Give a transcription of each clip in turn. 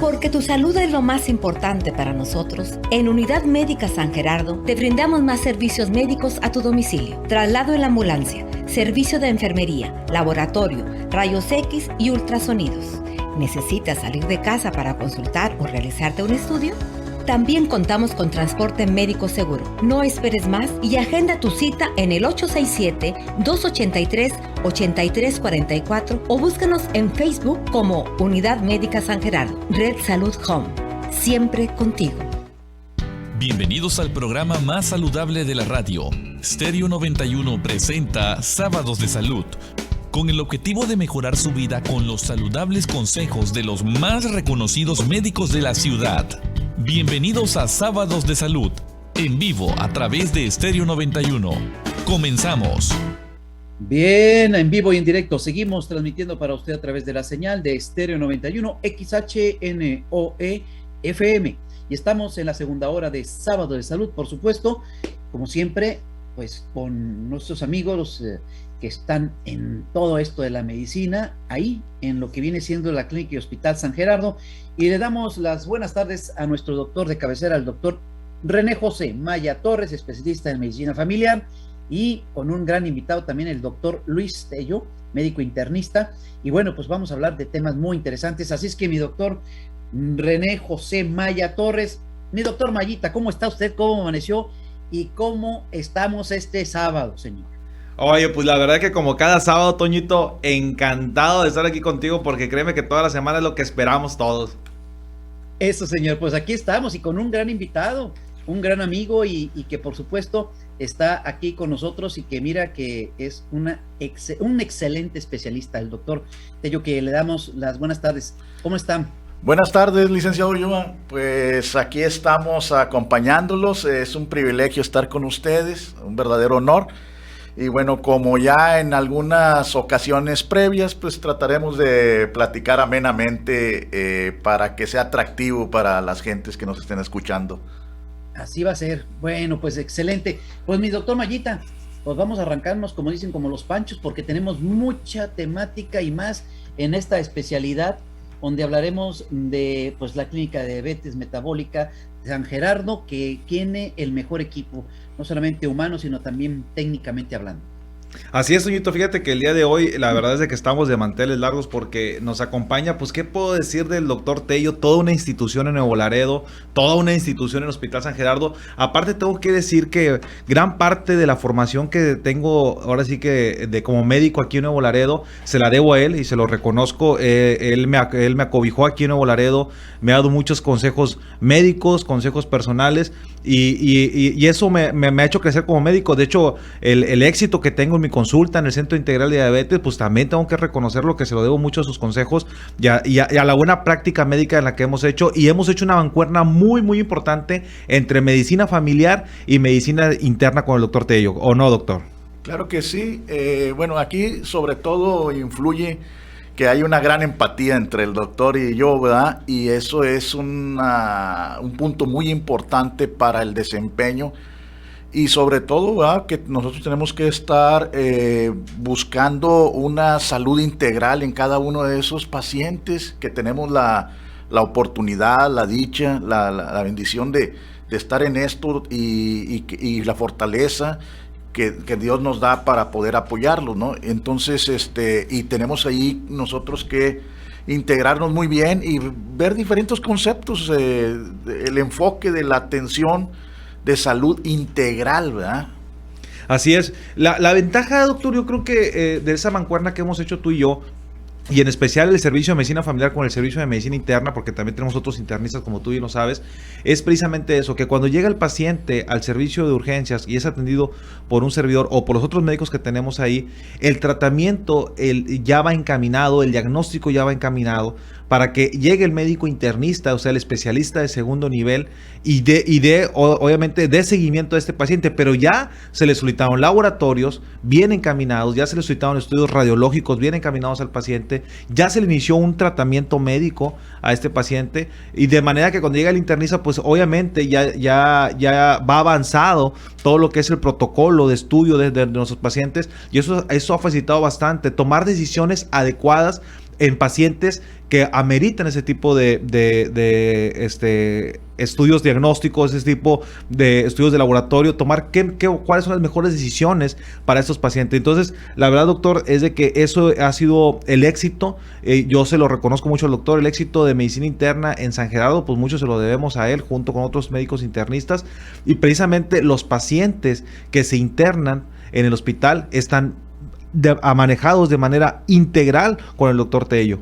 Porque tu salud es lo más importante para nosotros, en Unidad Médica San Gerardo te brindamos más servicios médicos a tu domicilio. Traslado en la ambulancia, servicio de enfermería, laboratorio, rayos X y ultrasonidos. ¿Necesitas salir de casa para consultar o realizarte un estudio? También contamos con transporte médico seguro. No esperes más y agenda tu cita en el 867-283-8344 o búscanos en Facebook como Unidad Médica San Gerardo. Red Salud Home. Siempre contigo. Bienvenidos al programa más saludable de la radio. Stereo 91 presenta Sábados de Salud, con el objetivo de mejorar su vida con los saludables consejos de los más reconocidos médicos de la ciudad. Bienvenidos a Sábados de Salud, en vivo a través de Stereo 91. Comenzamos. Bien, en vivo y en directo seguimos transmitiendo para usted a través de la señal de Stereo 91 XHNOE FM. Y estamos en la segunda hora de Sábado de Salud, por supuesto, como siempre, pues con nuestros amigos que están en todo esto de la medicina, ahí en lo que viene siendo la Clínica y Hospital San Gerardo, y le damos las buenas tardes a nuestro doctor de cabecera, el doctor René José Maya Torres, especialista en medicina familiar, y con un gran invitado también, el doctor Luis Tello, médico internista, y bueno, pues vamos a hablar de temas muy interesantes, así es que mi doctor René José Maya Torres, mi doctor Mayita, ¿cómo está usted? ¿Cómo amaneció? ¿Y cómo estamos este sábado, señor? Oye, pues la verdad que como cada sábado, Toñito, encantado de estar aquí contigo porque créeme que toda la semana es lo que esperamos todos. Eso, señor, pues aquí estamos y con un gran invitado, un gran amigo y que por supuesto está aquí con nosotros y que mira que es un excelente especialista, el doctor Tello, que le damos las buenas tardes. ¿Cómo están? Buenas tardes, licenciado Ulloa. Pues aquí estamos acompañándolos. Es un privilegio estar con ustedes, un verdadero honor. Y bueno, como ya en algunas ocasiones previas, pues trataremos de platicar amenamente para que sea atractivo para las gentes que nos estén escuchando. Así va a ser. Bueno, pues excelente. Pues mi doctor Mayita, pues vamos a arrancarnos, como dicen, como los panchos, porque tenemos mucha temática y más en esta especialidad, donde hablaremos de pues la Clínica de Diabetes Metabólica de San Gerardo, que tiene el mejor equipo, no solamente humano, sino también técnicamente hablando. Así es, Toñito, fíjate que el día de hoy la verdad es de que estamos de manteles largos porque nos acompaña, pues qué puedo decir del doctor Tello, toda una institución en Nuevo Laredo, toda una institución en el Hospital San Gerardo. Aparte tengo que decir que gran parte de la formación que tengo ahora sí que de como médico aquí en Nuevo Laredo se la debo a él y se lo reconozco. Él me acobijó aquí en Nuevo Laredo, me ha dado muchos consejos médicos, consejos personales y eso me ha hecho crecer como médico. De hecho, el éxito que tengo en mi consulta en el Centro Integral de Diabetes, pues también tengo que reconocerlo, que se lo debo mucho a sus consejos y a la buena práctica médica en la que hemos hecho, y hemos hecho una mancuerna muy muy importante entre medicina familiar y medicina interna con el doctor Tello, ¿o no, doctor? Claro que sí. Bueno, aquí sobre todo influye que hay una gran empatía entre el doctor y yo, ¿verdad? Y eso es un punto muy importante para el desempeño. Y sobre todo, ¿verdad?, que nosotros tenemos que estar buscando una salud integral en cada uno de esos pacientes, que tenemos la oportunidad, la dicha, la bendición de estar en esto y la fortaleza que Dios nos da para poder apoyarlos, ¿no? Entonces, y tenemos ahí nosotros que integrarnos muy bien y ver diferentes conceptos, el enfoque de la atención de salud integral, ¿verdad? Así es. La ventaja, doctor, yo creo que de esa mancuerna que hemos hecho tú y yo, y en especial el servicio de medicina familiar con el servicio de medicina interna, porque también tenemos otros internistas como tú bien lo sabes, es precisamente eso, que cuando llega el paciente al servicio de urgencias y es atendido por un servidor o por los otros médicos que tenemos ahí, el tratamiento ya va encaminado, el diagnóstico ya va encaminado para que llegue el médico internista, o sea, el especialista de segundo nivel y obviamente dé seguimiento a este paciente, pero ya se le solicitaron laboratorios bien encaminados, ya se le solicitaron estudios radiológicos bien encaminados al paciente, ya se le inició un tratamiento médico a este paciente, y de manera que cuando llega el internista, pues obviamente ya va avanzado todo lo que es el protocolo de estudio de nuestros pacientes, y eso ha facilitado bastante tomar decisiones adecuadas en pacientes que ameritan ese tipo de estudios diagnósticos, ese tipo de estudios de laboratorio, tomar cuáles son las mejores decisiones para estos pacientes. Entonces, la verdad, doctor, es de que eso ha sido el éxito. Yo se lo reconozco mucho al doctor, el éxito de medicina interna en San Gerardo, pues mucho se lo debemos a él, junto con otros médicos internistas, y precisamente los pacientes que se internan en el hospital están manejados de manera integral con el doctor Tello.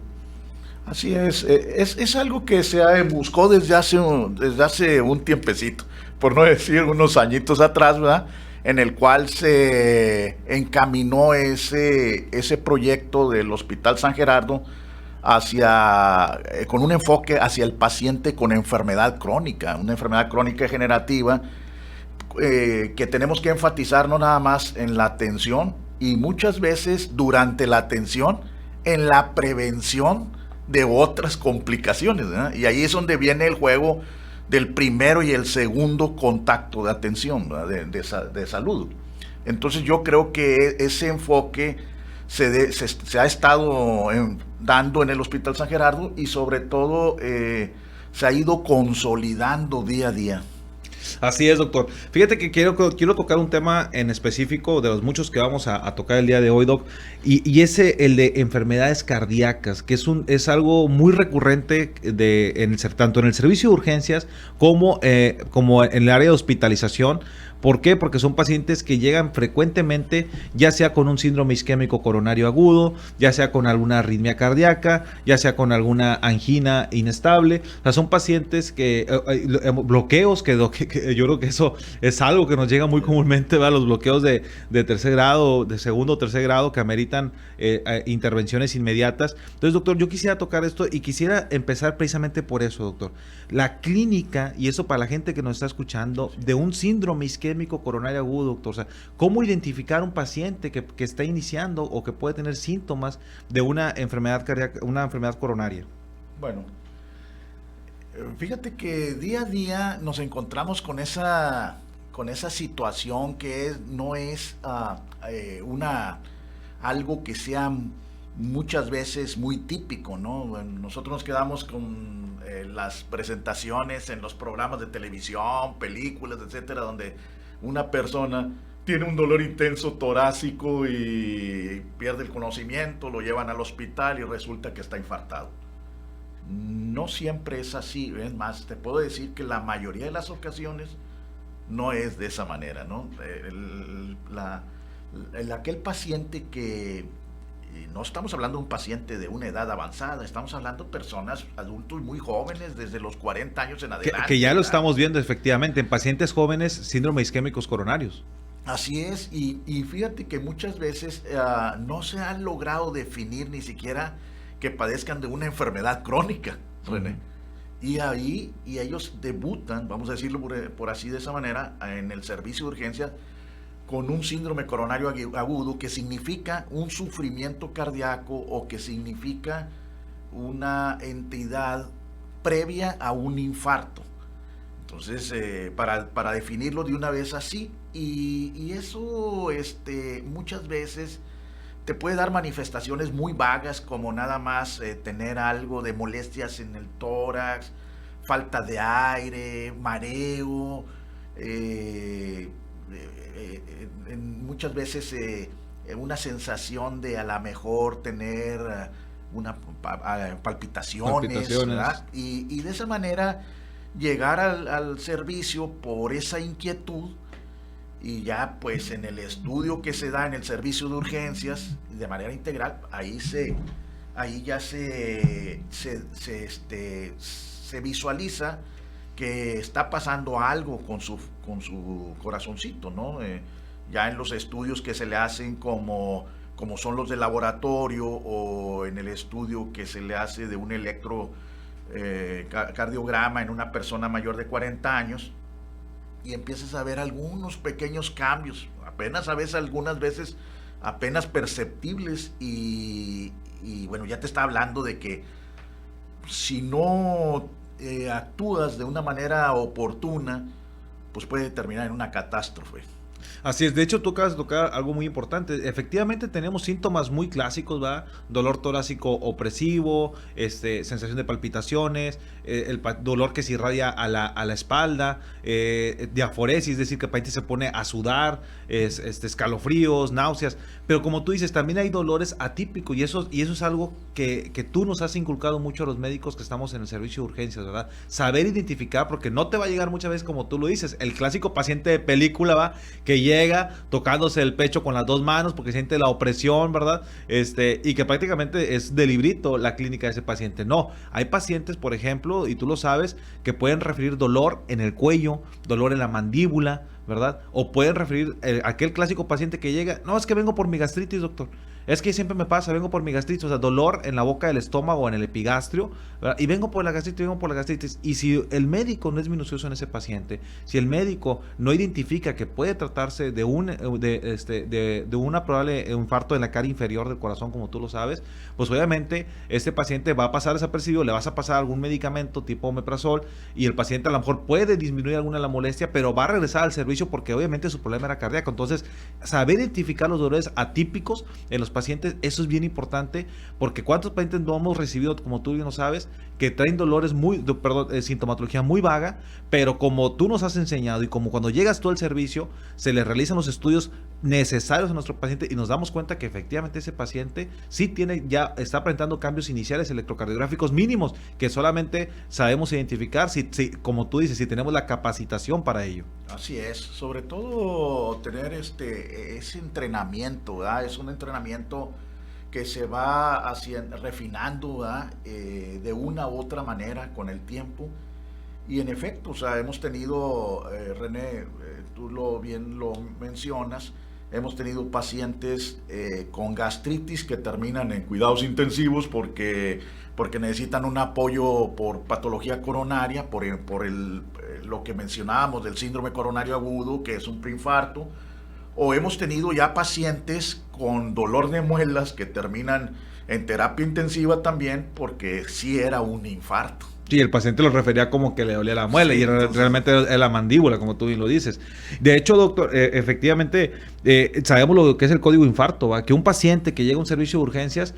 Así es algo que se buscó desde hace un tiempecito, por no decir unos añitos atrás, ¿verdad? En el cual se encaminó ese proyecto del Hospital San Gerardo con un enfoque hacia el paciente con enfermedad crónica, una enfermedad crónica degenerativa, que tenemos que enfatizar no nada más en la atención, y muchas veces durante la atención en la prevención de otras complicaciones, ¿verdad? Y ahí es donde viene el juego del primero y el segundo contacto de atención, de salud. Entonces yo creo que ese enfoque se ha estado dando en el Hospital San Gerardo, y sobre todo se ha ido consolidando día a día. Así es, doctor. Fíjate que quiero tocar un tema en específico de los muchos que vamos a tocar el día de hoy, doc, y el de enfermedades cardíacas, que es algo muy recurrente tanto en el servicio de urgencias como en el área de hospitalización. ¿Por qué? Porque son pacientes que llegan frecuentemente, ya sea con un síndrome isquémico coronario agudo, ya sea con alguna arritmia cardíaca, ya sea con alguna angina inestable. O sea, son pacientes que bloqueos, que yo creo que eso es algo que nos llega muy comúnmente, ¿verdad? Los bloqueos de tercer grado, de segundo o tercer grado, que ameritan intervenciones inmediatas. Entonces, doctor, yo quisiera tocar esto y quisiera empezar precisamente por eso, doctor. La clínica, y eso para la gente que nos está escuchando, de un síndrome isquémico coronario agudo, doctor. O sea, ¿cómo identificar un paciente que está iniciando o que puede tener síntomas de una enfermedad cardíaca, una enfermedad coronaria? Bueno, fíjate que día a día nos encontramos con esa situación que no es algo que sea muchas veces muy típico, ¿no? Nosotros nos quedamos con las presentaciones en los programas de televisión, películas, etcétera, donde una persona tiene un dolor intenso torácico y pierde el conocimiento, lo llevan al hospital y resulta que está infartado. No siempre es así, es más, te puedo decir que la mayoría de las ocasiones no es de esa manera, ¿no? Aquel paciente que no estamos hablando de un paciente de una edad avanzada, estamos hablando de personas, adultos muy jóvenes, desde los 40 años en adelante. Que ya lo estamos viendo efectivamente en pacientes jóvenes, síndrome isquémicos coronarios. Así es, y fíjate que muchas veces no se ha logrado definir ni siquiera que padezcan de una enfermedad crónica, René. Y ellos debutan, vamos a decirlo por así de esa manera, en el servicio de urgencia con un síndrome coronario agudo, que significa un sufrimiento cardíaco o que significa una entidad previa a un infarto. Entonces, para definirlo de una vez así, y eso muchas veces te puede dar manifestaciones muy vagas, como nada más tener algo de molestias en el tórax, falta de aire, mareo, muchas veces una sensación de a lo mejor tener palpitaciones. ¿Verdad? Y de esa manera llegar al servicio por esa inquietud, y ya pues en el estudio que se da en el servicio de urgencias de manera integral, ahí ya se visualiza que está pasando algo con su corazoncito, ¿no? Ya en los estudios que se le hacen como son los de laboratorio, o en el estudio que se le hace de un electrocardiograma en una persona mayor de 40 años, y empiezas a ver algunos pequeños cambios, apenas a veces, algunas veces apenas perceptibles, y bueno, ya te está hablando de que si no actúas de una manera oportuna, pues puede terminar en una catástrofe. Así es, de hecho tú acabas de tocar algo muy importante. Efectivamente tenemos síntomas muy clásicos, ¿va? Dolor torácico opresivo, sensación de palpitaciones, dolor que se irradia a la espalda, diaforesis, es decir, que el paciente se pone a sudar, escalofríos, náuseas. Pero como tú dices, también hay dolores atípicos y eso es algo que tú nos has inculcado mucho a los médicos que estamos en el servicio de urgencias, ¿verdad? Saber identificar, porque no te va a llegar muchas veces como tú lo dices, el clásico paciente de película, ¿va? Que llega tocándose el pecho con las dos manos porque siente la opresión, ¿verdad? Y que prácticamente es de librito la clínica de ese paciente. No, hay pacientes, por ejemplo, y tú lo sabes, que pueden referir dolor en el cuello, dolor en la mandíbula, ¿verdad? O pueden referir aquel clásico paciente que llega, no, es que vengo por mi gastritis, doctor. Es que siempre me pasa, vengo por mi gastritis, o sea, dolor en la boca del estómago o en el epigastrio, ¿verdad? Y vengo por la gastritis, Y si el médico no es minucioso en ese paciente, si el médico no identifica que puede tratarse de una probable infarto en la cara inferior del corazón, como tú lo sabes, pues obviamente este paciente va a pasar desapercibido, le vas a pasar algún medicamento tipo omeprazol y el paciente a lo mejor puede disminuir alguna de la molestia, pero va a regresar al servicio porque obviamente su problema era cardíaco. Entonces, saber identificar los dolores atípicos en los pacientes, eso es bien importante, porque cuántos pacientes no hemos recibido, como tú bien lo sabes, que traen dolores sintomatología muy vaga, pero como tú nos has enseñado y como cuando llegas tú al servicio, se le realizan los estudios necesarios a nuestro paciente y nos damos cuenta que efectivamente ese paciente sí está presentando cambios iniciales electrocardiográficos mínimos, que solamente sabemos identificar si, como tú dices, si tenemos la capacitación para ello. Así es, sobre todo tener ese entrenamiento, ¿verdad? Es un entrenamiento que se va refinando, ¿verdad? De una u otra manera con el tiempo. Y en efecto, o sea, hemos tenido, René, tú bien lo mencionas, hemos tenido pacientes con gastritis que terminan en cuidados intensivos porque necesitan un apoyo por patología coronaria, por lo que mencionábamos del síndrome coronario agudo, que es un preinfarto. O hemos tenido ya pacientes con dolor de muelas que terminan en terapia intensiva también porque sí era un infarto. Sí, el paciente lo refería como que le dolía la muela, sí, y entonces, realmente es la mandíbula, como tú bien lo dices. De hecho, doctor, efectivamente, sabemos lo que es el código infarto, ¿va? Que un paciente que llega a un servicio de urgencias,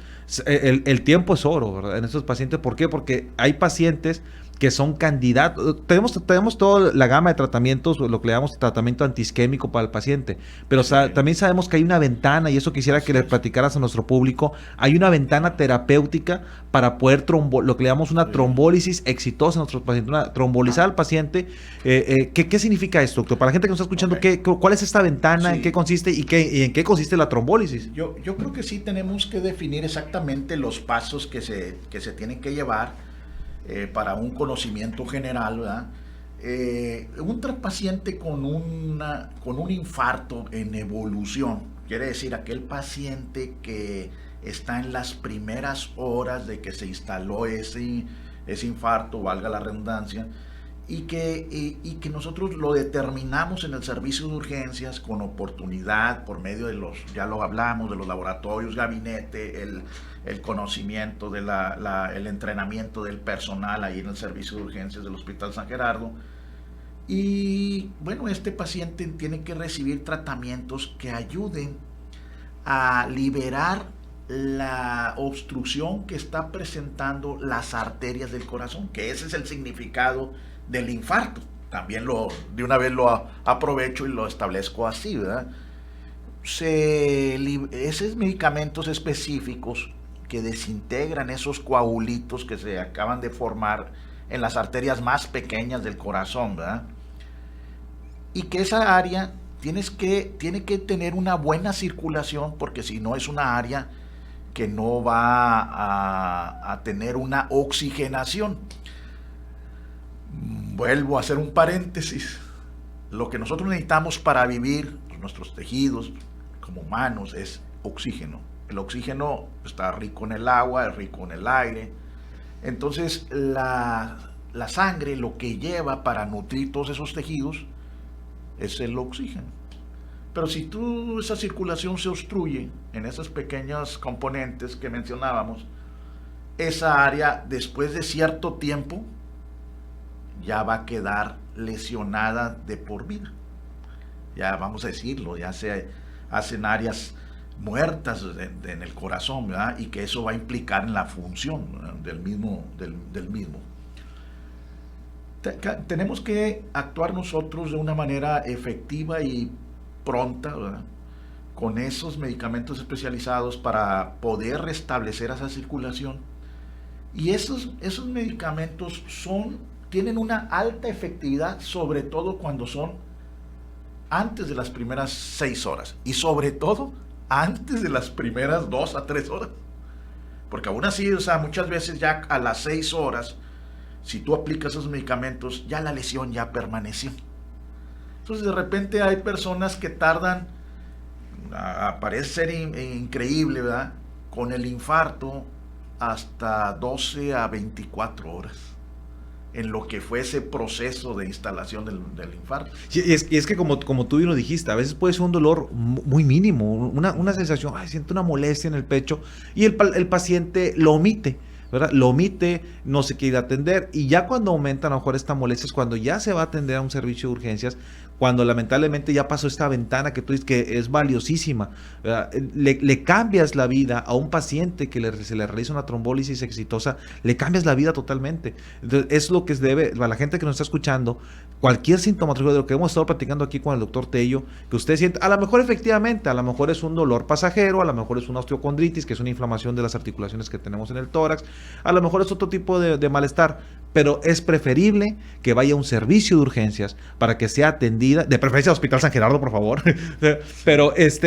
el tiempo es oro, ¿verdad? En estos pacientes, ¿por qué? Porque hay pacientes que son candidatos, tenemos toda la gama de tratamientos, lo que le llamamos tratamiento antiisquémico para el paciente, pero también sabemos que hay una ventana, y eso quisiera que le platicaras a nuestro público, hay una ventana terapéutica para poder lo que le llamamos una trombólisis exitosa en nuestros pacientes, trombolizar al paciente. ¿Qué significa esto, doctor? Para la gente que nos está escuchando, ¿cuál es esta ventana? Sí. ¿En qué consiste y en qué consiste la trombólisis? Yo creo que sí tenemos que definir exactamente los pasos que se tienen que llevar para un conocimiento general, ¿verdad? Un paciente con un infarto en evolución, quiere decir aquel paciente que está en las primeras horas de que se instaló ese infarto, valga la redundancia, y que nosotros lo determinamos en el servicio de urgencias con oportunidad por medio de ya lo hablamos, de los laboratorios, gabinete, el conocimiento, el entrenamiento del personal ahí en el servicio de urgencias del Hospital San Gerardo. Y bueno, este paciente tiene que recibir tratamientos que ayuden a liberar la obstrucción que está presentando las arterias del corazón, que ese es el significado del infarto. También de una vez lo aprovecho y lo establezco así, ¿verdad? Esos medicamentos específicos que desintegran esos coagulitos que se acaban de formar en las arterias más pequeñas del corazón, ¿verdad? Y que esa área tiene que tener una buena circulación, porque si no es una área que no va a tener una oxigenación. Vuelvo a hacer un paréntesis. Lo que nosotros necesitamos para vivir, nuestros tejidos como humanos, es oxígeno. El oxígeno está rico en el agua, es rico en el aire. Entonces la sangre lo que lleva para nutrir todos esos tejidos es el oxígeno. Pero si esa circulación se obstruye en esas pequeñas componentes que mencionábamos, esa área después de cierto tiempo ya va a quedar lesionada de por vida. ya vamos a decirlo, ya se hacen áreas muertas en el corazón, ¿verdad? Y que eso va a implicar en la función, ¿verdad? del mismo. Tenemos que actuar nosotros de una manera efectiva y pronta, ¿verdad? Con esos medicamentos especializados para poder restablecer esa circulación. Y esos medicamentos tienen una alta efectividad, sobre todo cuando son antes de las primeras 6 horas y sobre todo antes de las primeras 2 a 3 horas. Porque aún así, o sea, muchas veces ya a las 6 horas, si tú aplicas esos medicamentos, ya la lesión ya permaneció. Entonces de repente hay personas que tardan, parece ser increíble, ¿verdad? Con el infarto hasta 12 a 24 horas en lo que fue ese proceso de instalación del infarto. Y es que como tú bien lo dijiste, a veces puede ser un dolor muy mínimo, una sensación, siento una molestia en el pecho, y el paciente lo omite, ¿verdad? Lo omite, no se quiere atender, y ya cuando aumenta a lo mejor esta molestia es cuando ya se va a atender a un servicio de urgencias, cuando lamentablemente ya pasó esta ventana que tú dices que es valiosísima, le cambias la vida a un paciente que se le realiza una trombólisis exitosa, le cambias la vida totalmente. Entonces, es lo que se debe, a la gente que nos está escuchando, cualquier sintomatología de lo que hemos estado platicando aquí con el doctor Tello, que usted siente, a lo mejor efectivamente, a lo mejor es un dolor pasajero, a lo mejor es una osteocondritis, que es una inflamación de las articulaciones que tenemos en el tórax, a lo mejor es otro tipo de malestar, pero es preferible que vaya a un servicio de urgencias para que sea atendida, de preferencia al Hospital San Gerardo, por favor, pero es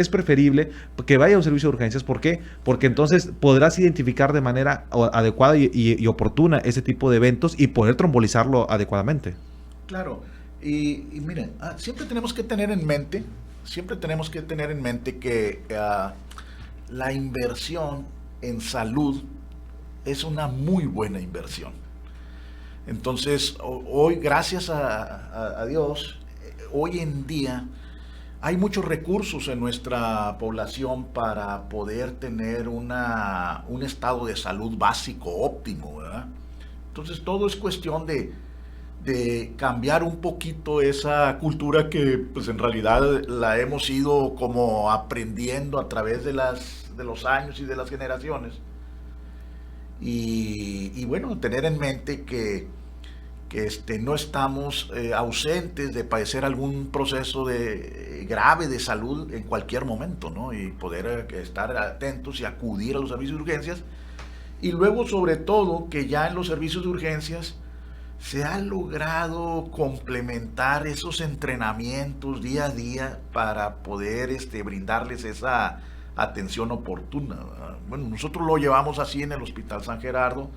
preferible que vaya a un servicio de urgencias. ¿Por qué? Porque entonces podrás identificar de manera adecuada y oportuna ese tipo de eventos y poder trombolizarlo adecuadamente. Claro, y miren, siempre tenemos que tener en mente que la inversión en salud es una muy buena inversión. Entonces, hoy, gracias a Dios, hoy en día hay muchos recursos en nuestra población para poder tener un estado de salud básico óptimo, ¿verdad? Entonces, todo es cuestión de cambiar un poquito esa cultura que, pues, en realidad la hemos ido como aprendiendo a través de los años y de las generaciones. Y bueno, tener en mente que no estamos ausentes de padecer algún proceso grave de salud en cualquier momento, ¿no? Y poder estar atentos y acudir a los servicios de urgencias. Y luego, sobre todo, que ya en los servicios de urgencias se ha logrado complementar esos entrenamientos día a día para poder brindarles esa atención oportuna. Bueno, nosotros lo llevamos así en el Hospital San Gerardo,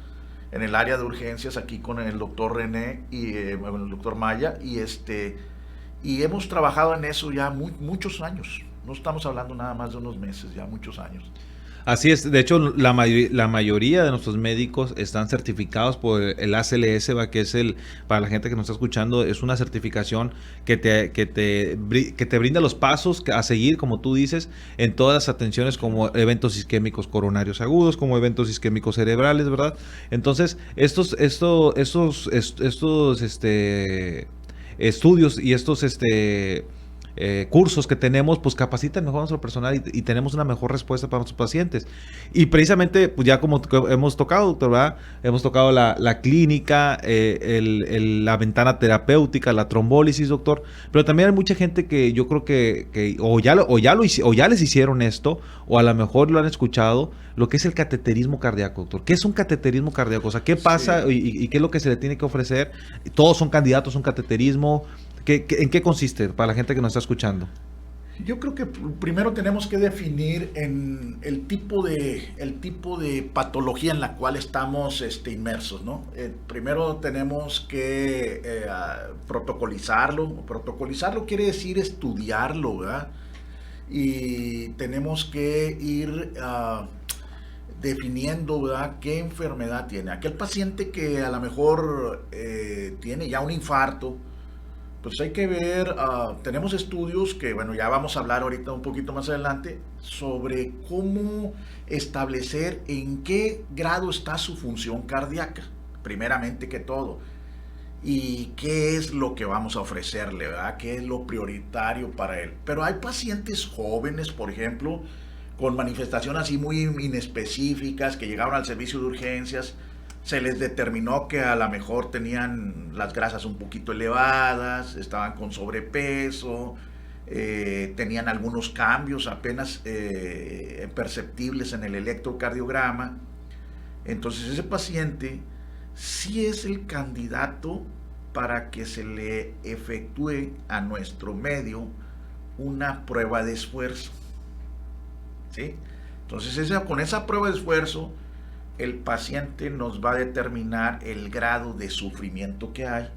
en el área de urgencias, aquí con el doctor René y el doctor Maya, y hemos trabajado en eso ya muchos años. No estamos hablando nada más de unos meses, ya muchos años. Así es, de hecho la mayoría de nuestros médicos están certificados por el ACLS, que es para la gente que nos está escuchando, es una certificación que te brinda los pasos a seguir, como tú dices, en todas las atenciones, como eventos isquémicos coronarios agudos, como eventos isquémicos cerebrales, ¿verdad? Entonces, estos estudios y estos cursos que tenemos, pues capacitan mejor a nuestro personal y tenemos una mejor respuesta para nuestros pacientes. Y precisamente, pues ya como hemos tocado, doctor, ¿verdad? Hemos tocado la clínica, la ventana terapéutica, la trombólisis, doctor, pero también hay mucha gente que yo creo que o ya les hicieron esto, o a lo mejor lo han escuchado, lo que es el cateterismo cardíaco, doctor. ¿Qué es un cateterismo cardíaco? O sea, ¿qué pasa y qué es lo que se le tiene que ofrecer? Todos son candidatos a un cateterismo. ¿En qué consiste para la gente que nos está escuchando? Yo creo que primero tenemos que definir el tipo de patología en la cual estamos inmersos, ¿no? Primero tenemos que protocolizarlo. Protocolizarlo quiere decir estudiarlo, ¿verdad? Y tenemos que ir definiendo, ¿verdad?, qué enfermedad tiene. Aquel paciente que a lo mejor tiene ya un infarto, pues hay que ver, tenemos estudios que, bueno, ya vamos a hablar ahorita un poquito más adelante, sobre cómo establecer en qué grado está su función cardíaca, primeramente que todo. y qué es lo que vamos a ofrecerle, ¿verdad? ¿Qué es lo prioritario para él? Pero hay pacientes jóvenes, por ejemplo, con manifestaciones así muy inespecíficas, que llegaron al servicio de urgencias, se les determinó que a lo mejor tenían las grasas un poquito elevadas, estaban con sobrepeso, tenían algunos cambios apenas perceptibles en el electrocardiograma. Entonces ese paciente sí es el candidato para que se le efectúe a nuestro medio una prueba de esfuerzo, ¿sí? Entonces con esa prueba de esfuerzo el paciente nos va a determinar el grado de sufrimiento que hay,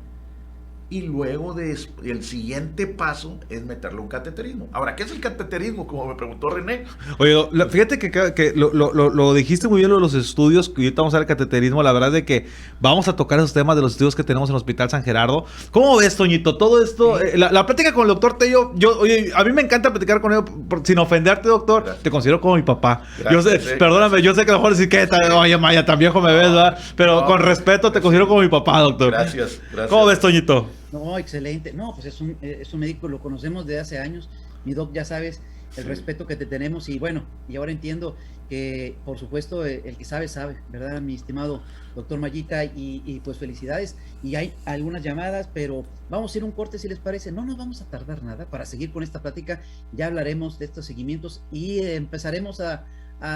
y luego el siguiente paso es meterle un cateterismo. Ahora, ¿qué es el cateterismo? Como me preguntó René. Oye, fíjate que lo dijiste muy bien, lo de los estudios, que ahorita vamos a ver el cateterismo. La verdad es de que vamos a tocar esos temas de los estudios que tenemos en el Hospital San Gerardo. ¿Cómo ves, Toñito? Todo esto, sí. La plática con el doctor Tello, oye, a mí me encanta platicar con él, sin ofenderte, doctor. Gracias. Te considero como mi papá. Gracias, perdóname, yo sé que a lo mejor decir que, oye, Maya, tan viejo me ves, ¿verdad? Pero no, con respeto te considero como mi papá, doctor. Gracias. ¿Cómo ves, Toñito? No, excelente. No, pues es un médico, lo conocemos desde hace años. Mi doc, ya sabes el respeto que te tenemos, y bueno, y ahora entiendo que, por supuesto, el que sabe, ¿verdad, mi estimado doctor Mayita? Y pues felicidades. Y hay algunas llamadas, pero vamos a ir un corte, si les parece. No nos vamos a tardar nada para seguir con esta plática. Ya hablaremos de estos seguimientos y empezaremos a,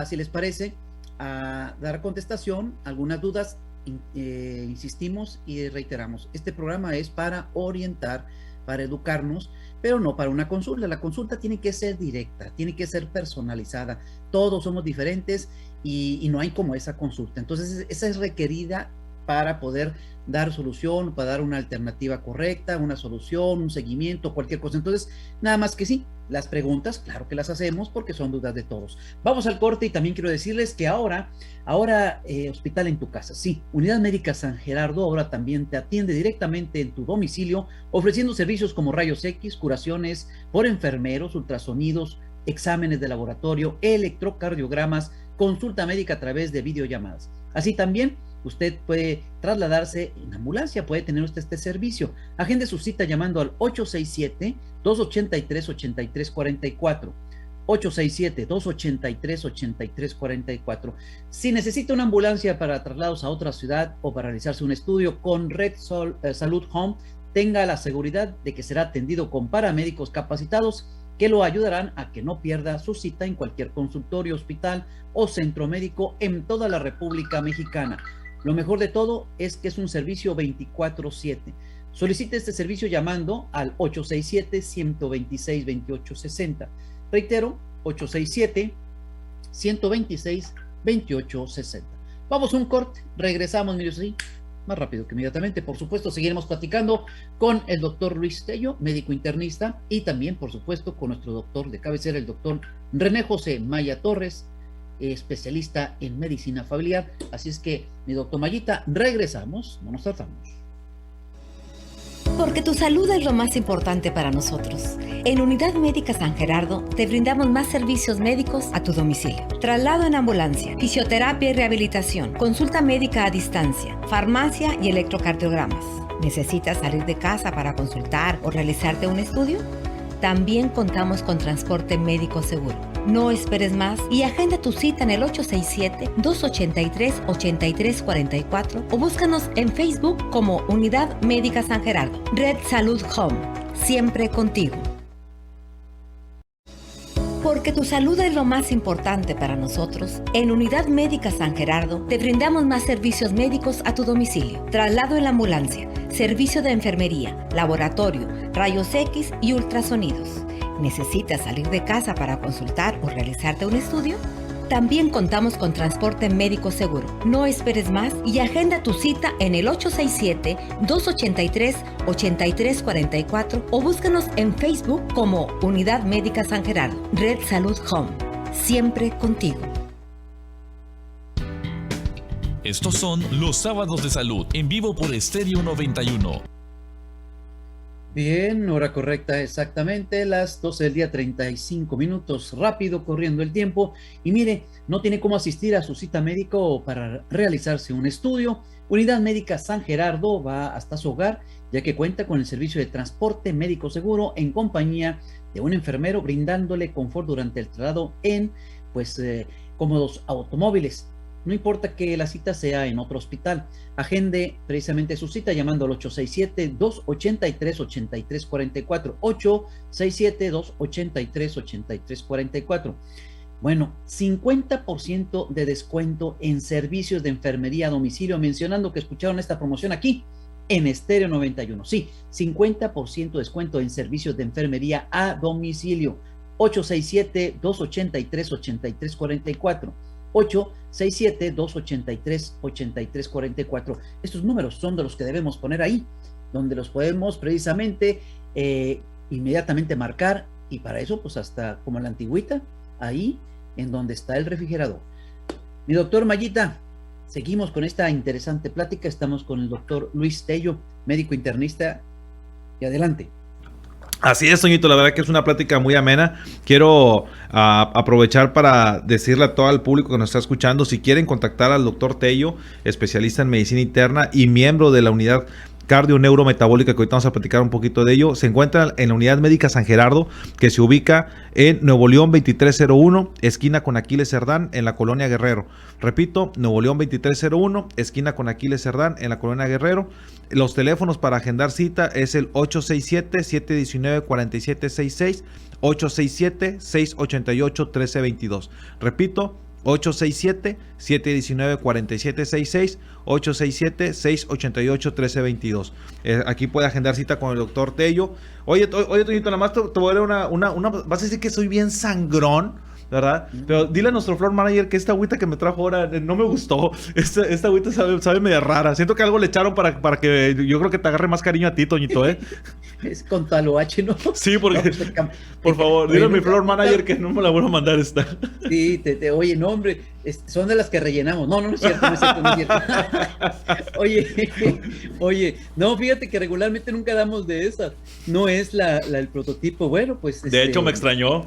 si les parece, a dar contestación a algunas dudas. Insistimos y reiteramos, este programa es para orientar, para educarnos, pero no para una consulta. La consulta tiene que ser directa, tiene que ser personalizada. Todos somos diferentes y no hay como esa consulta. Entonces esa es requerida para poder dar solución, para dar una alternativa correcta, una solución, un seguimiento, cualquier cosa. Entonces, nada más que sí, las preguntas, claro que las hacemos porque son dudas de todos. Vamos al corte, y también quiero decirles que ahora Hospital en tu casa, sí, Unidad Médica San Gerardo ahora también te atiende directamente en tu domicilio, ofreciendo servicios como rayos X, curaciones por enfermeros, ultrasonidos, exámenes de laboratorio, electrocardiogramas, consulta médica a través de videollamadas. Así también usted puede trasladarse en ambulancia, puede tener usted este servicio. Agende su cita llamando al 867-283-8344. 867-283-8344. Si necesita una ambulancia para traslados a otra ciudad o para realizarse un estudio con Red Salud Home, tenga la seguridad de que será atendido con paramédicos capacitados que lo ayudarán a que no pierda su cita en cualquier consultorio, hospital o centro médico en toda la República Mexicana. Lo mejor de todo es que es un servicio 24/7. Solicite este servicio llamando al 867-126-2860. Reitero, 867-126-2860. Vamos a un corte, regresamos, mire, sí, más rápido que inmediatamente. Por supuesto, seguiremos platicando con el doctor Luis Tello, médico internista, y también, por supuesto, con nuestro doctor de cabecera, el doctor René José Maya Torres, especialista en medicina familiar. Así es que, mi doctor Mayita, regresamos, no nos tratamos. Porque tu salud es lo más importante para nosotros. En Unidad Médica San Gerardo te brindamos más servicios médicos a tu domicilio. Traslado en ambulancia, fisioterapia y rehabilitación, consulta médica a distancia, farmacia y electrocardiogramas. ¿Necesitas salir de casa para consultar o realizarte un estudio? También contamos con transporte médico seguro. No esperes más y agenda tu cita en el 867-283-8344 o búscanos en Facebook como Unidad Médica San Gerardo. Red Salud Home, siempre contigo. Porque tu salud es lo más importante para nosotros, en Unidad Médica San Gerardo te brindamos más servicios médicos a tu domicilio. Traslado en la ambulancia, servicio de enfermería, laboratorio, rayos X y ultrasonidos. ¿Necesitas salir de casa para consultar o realizarte un estudio? También contamos con transporte médico seguro. No esperes más y agenda tu cita en el 867-283-8344 o búscanos en Facebook como Unidad Médica San Gerardo. Red Salud Home, siempre contigo. Estos son los Sábados de Salud, en vivo por Estéreo 91. Bien, hora correcta, exactamente las 12 del día, 35 minutos, rápido corriendo el tiempo. Y mire, no tiene cómo asistir a su cita médica o para realizarse un estudio. Unidad Médica San Gerardo va hasta su hogar, ya que cuenta con el servicio de transporte médico seguro en compañía de un enfermero, brindándole confort durante el traslado en cómodos automóviles. No importa que la cita sea en otro hospital. Agende precisamente su cita llamando al 867-283-8344. 867-283-8344. Bueno, 50% de descuento en servicios de enfermería a domicilio, mencionando que escucharon esta promoción aquí en Estéreo 91. Sí, 50% de descuento en servicios de enfermería a domicilio. 867-283-8344. 867-283-8344. Estos números son de los que debemos poner ahí, donde los podemos precisamente inmediatamente marcar, y para eso pues hasta como la antigüita, ahí en donde está el refrigerador. Mi doctor Mayita, seguimos con esta interesante plática. Estamos con el doctor Luis Tello, médico internista, y adelante. Así es, Toñito, la verdad que es una plática muy amena. Quiero aprovechar para decirle a todo el público que nos está escuchando, si quieren contactar al doctor Tello, especialista en medicina interna y miembro de la unidad cardio-neurometabólica, que ahorita vamos a platicar un poquito de ello, se encuentra en la Unidad Médica San Gerardo, que se ubica en Nuevo León 2301, esquina con Aquiles Cerdán, en la Colonia Guerrero. Repito, Nuevo León 2301, esquina con Aquiles Cerdán, en la Colonia Guerrero. Los teléfonos para agendar cita es el 867-719-4766, 867-688-1322. Repito, 867-719-4766, 867-688-1322. Aquí puede agendar cita con el doctor Tello. Oye, Toñito, nada más te voy a dar una... Vas a decir que soy bien sangrón, ¿verdad? Pero dile a nuestro floor manager que esta agüita que me trajo ahora no me gustó. Esta agüita sabe media rara. Siento que algo le echaron para que yo creo que te agarre más cariño a ti, Toñito, ¿eh? Es con taloache, ¿no? Sí, porque... Por favor, dile a mi floor manager que no me la vuelva a mandar esta. Sí, oye, no, hombre, son de las que rellenamos. No es cierto. Oye, no, fíjate que regularmente nunca damos de esas. No es el prototipo. Bueno, pues... De hecho, me extrañó.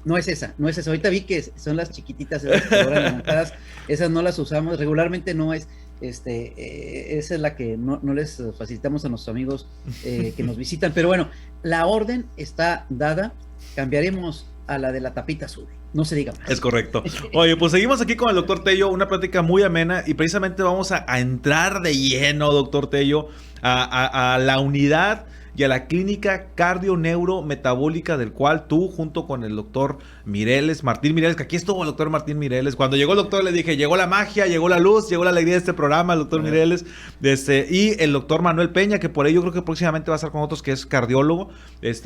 No es esa. Ahorita vi que son las chiquititas, esas que ahora levantadas. Esas no las usamos. Regularmente no es... esa es la que no les facilitamos a nuestros amigos que nos visitan. Pero bueno, la orden está dada. Cambiaremos a la de la tapita azul. No se diga más. Es correcto. Oye, pues seguimos aquí con el doctor Tello, una plática muy amena, y precisamente vamos a entrar de lleno, doctor Tello, a la unidad y a la clínica cardio-neurometabólica, del cual tú, junto con el doctor Martín Mireles, que aquí estuvo el doctor Martín Mireles. Cuando llegó el doctor le dije, llegó la magia, llegó la luz, llegó la alegría de este programa, el doctor Mireles, y el doctor Manuel Peña, que por ello creo que próximamente va a estar con nosotros, que es cardiólogo,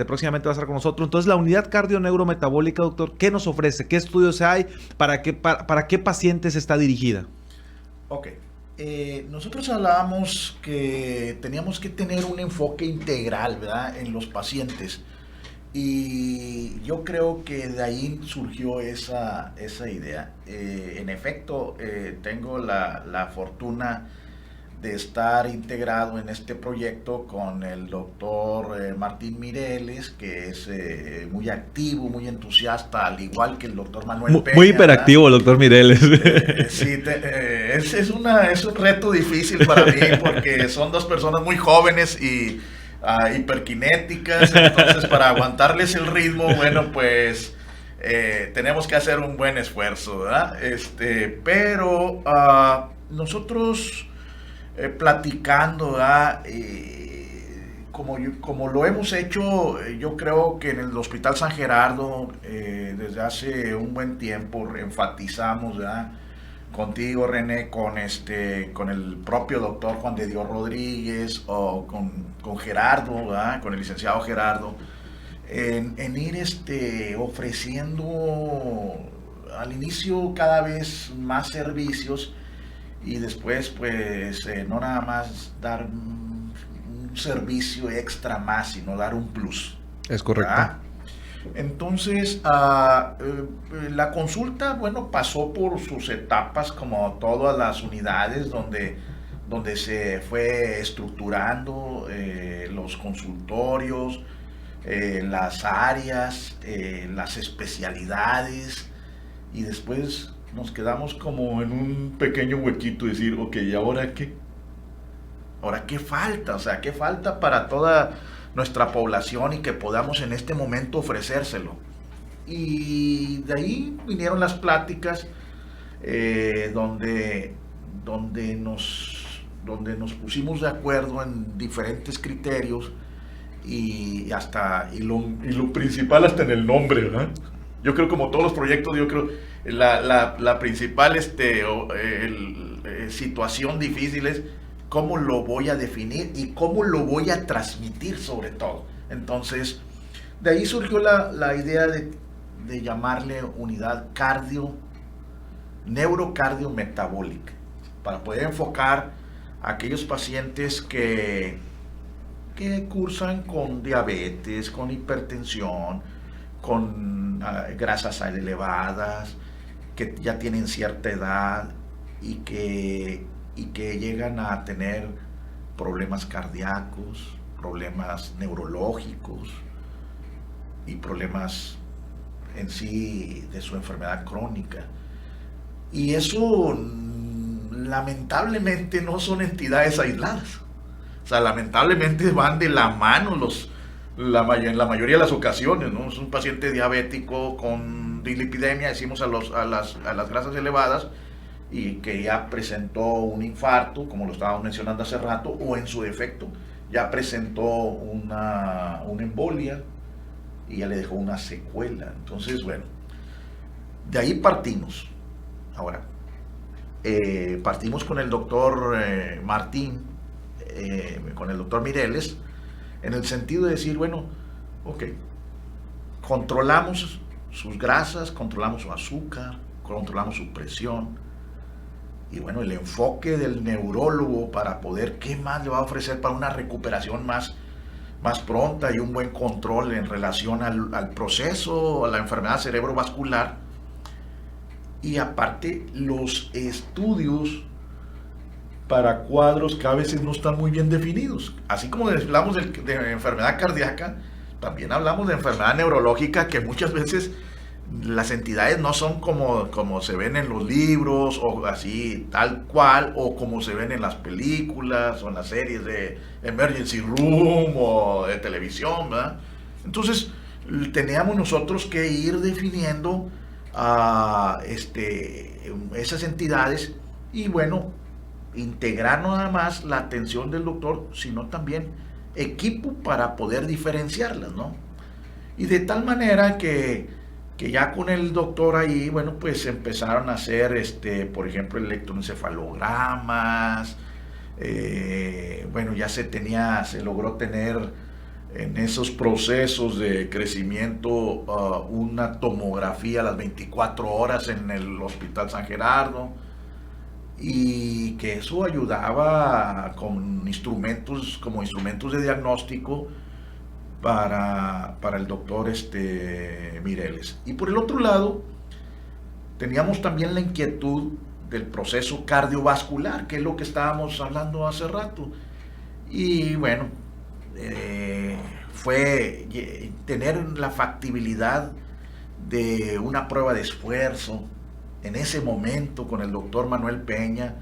próximamente va a estar con nosotros. Entonces, la unidad cardio-neurometabólica, doctor, ¿qué nos ofrece? ¿Qué estudios hay? ¿Para qué pacientes está dirigida? Ok. Nosotros hablábamos que teníamos que tener un enfoque integral, ¿verdad?, en los pacientes, y yo creo que de ahí surgió esa idea. En efecto, tengo la fortuna de estar integrado en este proyecto con el doctor Martín Mireles, que es muy activo, muy entusiasta, al igual que el doctor Manuel Peña. Muy hiperactivo, ¿verdad? El doctor Mireles. Sí, es un reto difícil para mí, porque son dos personas muy jóvenes y hiperkinéticas. Entonces, para aguantarles el ritmo, bueno, pues tenemos que hacer un buen esfuerzo, ¿verdad? Pero nosotros... platicando, ¿verdad? Como lo hemos hecho, yo creo que en el Hospital San Gerardo, desde hace un buen tiempo, enfatizamos, ¿verdad?, contigo, René, con el propio doctor Juan de Dios Rodríguez, o con Gerardo, ¿verdad?, con el licenciado Gerardo, en ir ofreciendo al inicio cada vez más servicios, y después, pues, no nada más dar un servicio extra más, sino dar un plus. Es correcto. ¿Verdad? Entonces, la consulta, bueno, pasó por sus etapas, como todas las unidades, donde se fue estructurando los consultorios, las áreas, las especialidades, y después nos quedamos como en un pequeño huequito, decir, ok, ¿y ahora qué? Ahora, ¿qué falta? O sea, ¿qué falta para toda nuestra población y que podamos en este momento ofrecérselo? Y de ahí vinieron las pláticas donde nos pusimos de acuerdo en diferentes criterios y lo principal hasta en el nombre, ¿verdad? Yo creo, como todos los proyectos, yo creo la principal situación difícil es cómo lo voy a definir y cómo lo voy a transmitir, sobre todo. Entonces, de ahí surgió la idea de llamarle unidad neurocardio-metabólica, para poder enfocar a aquellos pacientes que cursan con diabetes, con hipertensión, con grasas elevadas, que ya tienen cierta edad y que llegan a tener problemas cardíacos, problemas neurológicos y problemas en sí de su enfermedad crónica. Y eso lamentablemente no son entidades aisladas. O sea, lamentablemente van de la mano en la mayoría de las ocasiones, ¿no? Es un paciente diabético con dislipidemia, decimos a las grasas elevadas, y que ya presentó un infarto, como lo estábamos mencionando hace rato, o en su defecto ya presentó una embolia y ya le dejó una secuela. Entonces, bueno, de ahí partimos. Ahora, partimos con el doctor Martín, con el doctor Mireles, en el sentido de decir, bueno, ok, controlamos sus grasas, controlamos su azúcar, controlamos su presión, y bueno, el enfoque del neurólogo para poder, ¿qué más le va a ofrecer para una recuperación más pronta y un buen control en relación al proceso, a la enfermedad cerebrovascular? Y aparte, los estudios para cuadros que a veces no están muy bien definidos. Así como hablamos de enfermedad cardíaca, también hablamos de enfermedad neurológica, que muchas veces las entidades no son como se ven en los libros, o así tal cual, o como se ven en las películas o en las series de Emergency Room o de televisión, ¿verdad? Entonces teníamos nosotros que ir definiendo esas entidades, y bueno, integrar no nada más la atención del doctor, sino también equipo para poder diferenciarlas, ¿no? Y de tal manera que ya con el doctor ahí, bueno, pues empezaron a hacer, por ejemplo, electroencefalogramas, bueno, ya se logró tener en esos procesos de crecimiento una tomografía a las 24 horas en el Hospital San Gerardo, y que eso ayudaba con instrumentos de diagnóstico para el doctor Mireles. Y por el otro lado, teníamos también la inquietud del proceso cardiovascular, que es lo que estábamos hablando hace rato. Y bueno, fue tener la factibilidad de una prueba de esfuerzo en ese momento con el doctor Manuel Peña,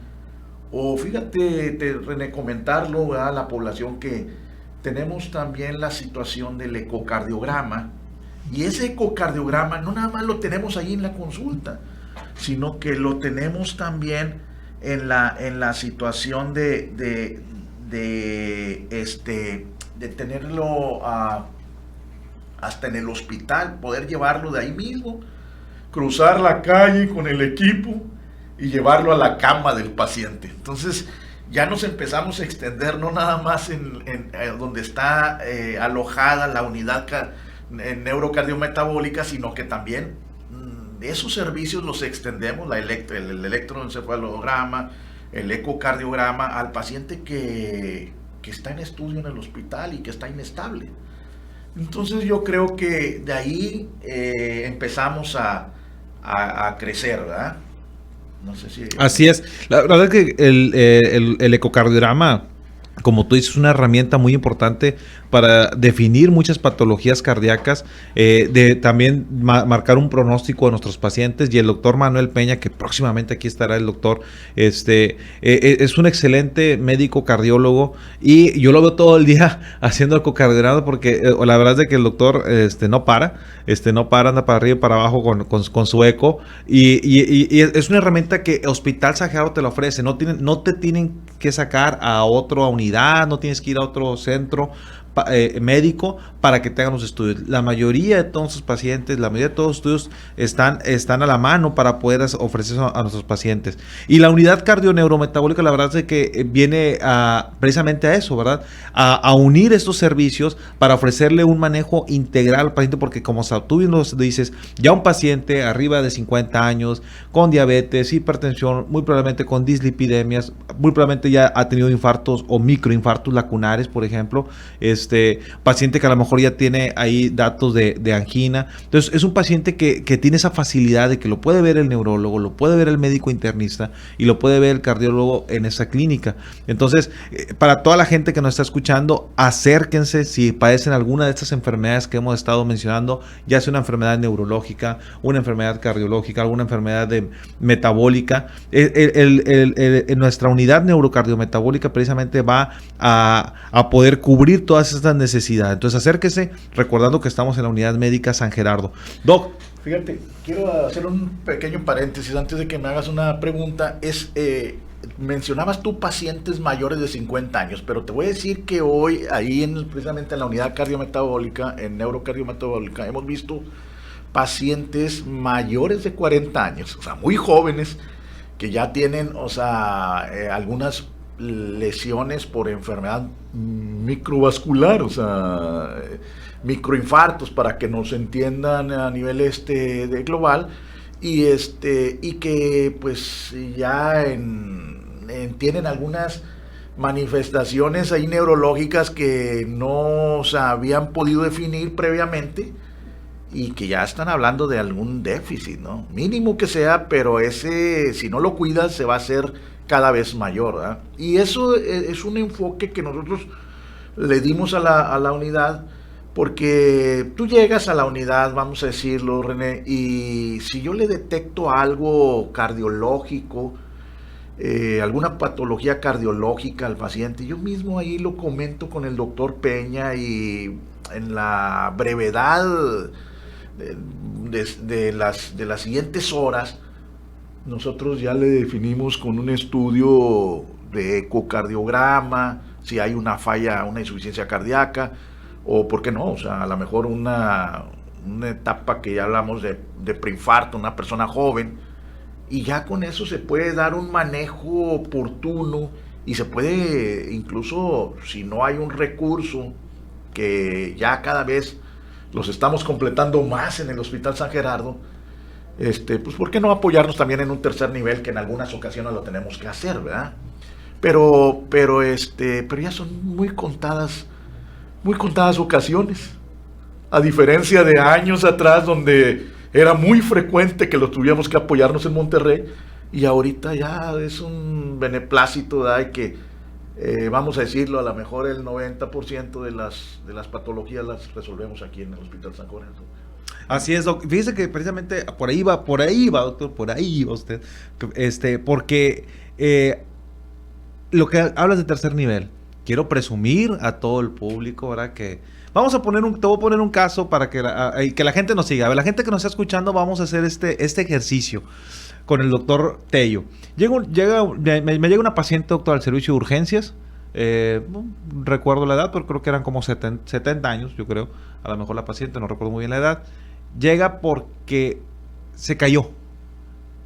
o fíjate, René, comentarlo a la población que tenemos también la situación del ecocardiograma, y ese ecocardiograma no nada más lo tenemos ahí en la consulta, sino que lo tenemos también en la situación de tenerlo hasta en el hospital, poder llevarlo de ahí mismo, cruzar la calle con el equipo y llevarlo a la cama del paciente. Entonces ya nos empezamos a extender no nada más en donde está alojada la unidad neurocardiometabólica, sino que también esos servicios los extendemos, el electroencefalograma, el ecocardiograma, al paciente que está en estudio en el hospital y que está inestable. Entonces yo creo que de ahí empezamos a crecer, ¿verdad? No sé si... Así es. La verdad es que el ecocardiograma como tú dices, una herramienta muy importante para definir muchas patologías cardíacas, de también marcar un pronóstico de nuestros pacientes. Y el doctor Manuel Peña, que próximamente aquí estará el doctor, es un excelente médico cardiólogo, y yo lo veo todo el día haciendo ecocardiograma, porque la verdad es de que el doctor no para, anda para arriba y para abajo con su eco, y es una herramienta que Hospital San Gerardo te la ofrece. No te tienen que sacar a otra unidad, no tienes que ir a otro centro médico para que te hagan los estudios. La mayoría de todos sus pacientes, la mayoría de todos los estudios están a la mano para poder ofrecer a nuestros pacientes. Y la unidad cardioneurometabólica, la verdad es que viene precisamente a eso, ¿verdad? A unir estos servicios para ofrecerle un manejo integral al paciente, porque como tú bien lo dices, ya un paciente arriba de 50 años, con diabetes, hipertensión, muy probablemente con dislipidemias, muy probablemente ya ha tenido infartos o microinfartos lacunares, por ejemplo, paciente que a lo mejor ya tiene ahí datos de angina. Entonces es un paciente que tiene esa facilidad de que lo puede ver el neurólogo, lo puede ver el médico internista y lo puede ver el cardiólogo en esa clínica. Entonces, para toda la gente que nos está escuchando, acérquense si padecen alguna de estas enfermedades que hemos estado mencionando, ya sea una enfermedad neurológica, una enfermedad cardiológica, alguna enfermedad metabólica. Nuestra unidad neurocardiometabólica precisamente va a poder cubrir todas estas necesidades. Entonces acérquese, recordando que estamos en la unidad médica San Gerardo. Doc. Fíjate, quiero hacer un pequeño paréntesis antes de que me hagas una pregunta. Mencionabas tú pacientes mayores de 50 años, pero te voy a decir que hoy ahí precisamente en la unidad cardiometabólica, en neurocardiometabólica, hemos visto pacientes mayores de 40 años, o sea, muy jóvenes, que ya tienen, algunas lesiones por enfermedad microvascular, o sea, microinfartos, para que nos entiendan a nivel de global, y que pues ya tienen algunas manifestaciones ahí neurológicas que no se habían podido definir previamente, y que ya están hablando de algún déficit, ¿no? Mínimo que sea, pero si no lo cuidas, se va a hacer cada vez mayor, ¿verdad? Y eso es un enfoque que nosotros le dimos a la unidad, porque tú llegas a la unidad, vamos a decirlo, René, y si yo le detecto algo cardiológico, alguna patología cardiológica al paciente, yo mismo ahí lo comento con el doctor Peña, y en la brevedad de las siguientes horas, nosotros ya le definimos con un estudio de ecocardiograma si hay una falla, una insuficiencia cardíaca, o por qué no, o sea, a lo mejor una etapa que ya hablamos de preinfarto, una persona joven, y ya con eso se puede dar un manejo oportuno, y se puede, incluso si no hay un recurso, que ya cada vez los estamos completando más en el Hospital San Gerardo, pues ¿por qué no apoyarnos también en un tercer nivel, que en algunas ocasiones lo tenemos que hacer, ¿verdad? Pero ya son muy contadas ocasiones, a diferencia de años atrás, donde era muy frecuente que los tuviéramos que apoyarnos en Monterrey, y ahorita ya es un beneplácito, ¿verdad? Y que vamos a decirlo, a lo mejor el 90% de las patologías las resolvemos aquí en el Hospital San Gerardo. Así es, doc. Fíjese que precisamente por ahí va, doctor, por ahí va usted, porque lo que hablas de tercer nivel, quiero presumir a todo el público, ¿verdad? Que te voy a poner un caso para que la gente nos siga. A ver, la gente que nos está escuchando, vamos a hacer este ejercicio con el doctor Tello. Me llega una paciente, doctor, al servicio de urgencias. No recuerdo la edad, pero creo que eran como 70 años, yo creo. A lo mejor la paciente, no recuerdo muy bien la edad. Llega porque se cayó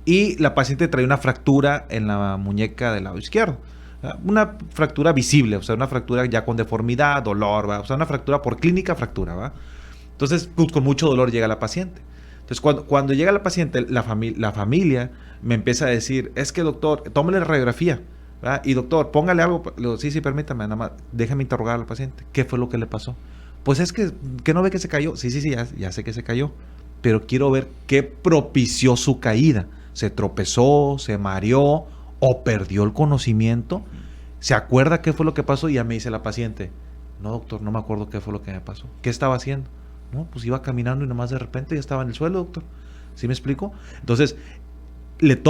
y la paciente trae una fractura en la muñeca del lado izquierdo. Una fractura visible, o sea, una fractura ya con deformidad, dolor, ¿va? O sea, una fractura por clínica fractura, ¿va? Entonces, pues, con mucho dolor llega la paciente. Entonces, cuando llega la paciente, la familia me empieza a decir, es que doctor, tómale la radiografía, ¿verdad? Y doctor, póngale algo. Sí, permítame, nada más, déjame interrogar al paciente. ¿Qué fue lo que le pasó? Pues es que no ve que se cayó. Sí, ya sé que se cayó, pero quiero ver qué propició su caída. ¿Se tropezó, se mareó o perdió el conocimiento? ¿Se acuerda qué fue lo que pasó? Y ya me dice la paciente, no doctor, no me acuerdo qué fue lo que me pasó. ¿Qué estaba haciendo? No, pues iba caminando y nomás de repente ya estaba en el suelo, doctor. ¿Sí me explico? Entonces, al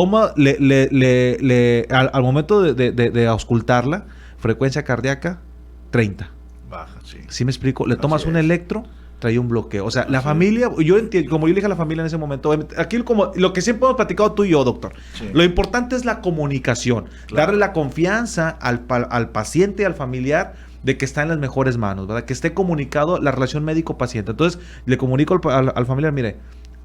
momento de auscultarla, frecuencia cardíaca 30. Baja, sí. ¿Sí me explico? Le tomas Así un es. electro, trae un bloqueo. O sea, la familia, yo entiendo, como yo le dije a la familia en ese momento, aquí como lo que siempre hemos platicado tú y yo, doctor, Sí. lo importante es la comunicación, Claro. darle la confianza al paciente, al familiar, de que está en las mejores manos, ¿verdad? Que esté comunicado la relación médico-paciente. Entonces, le comunico al familiar, mire,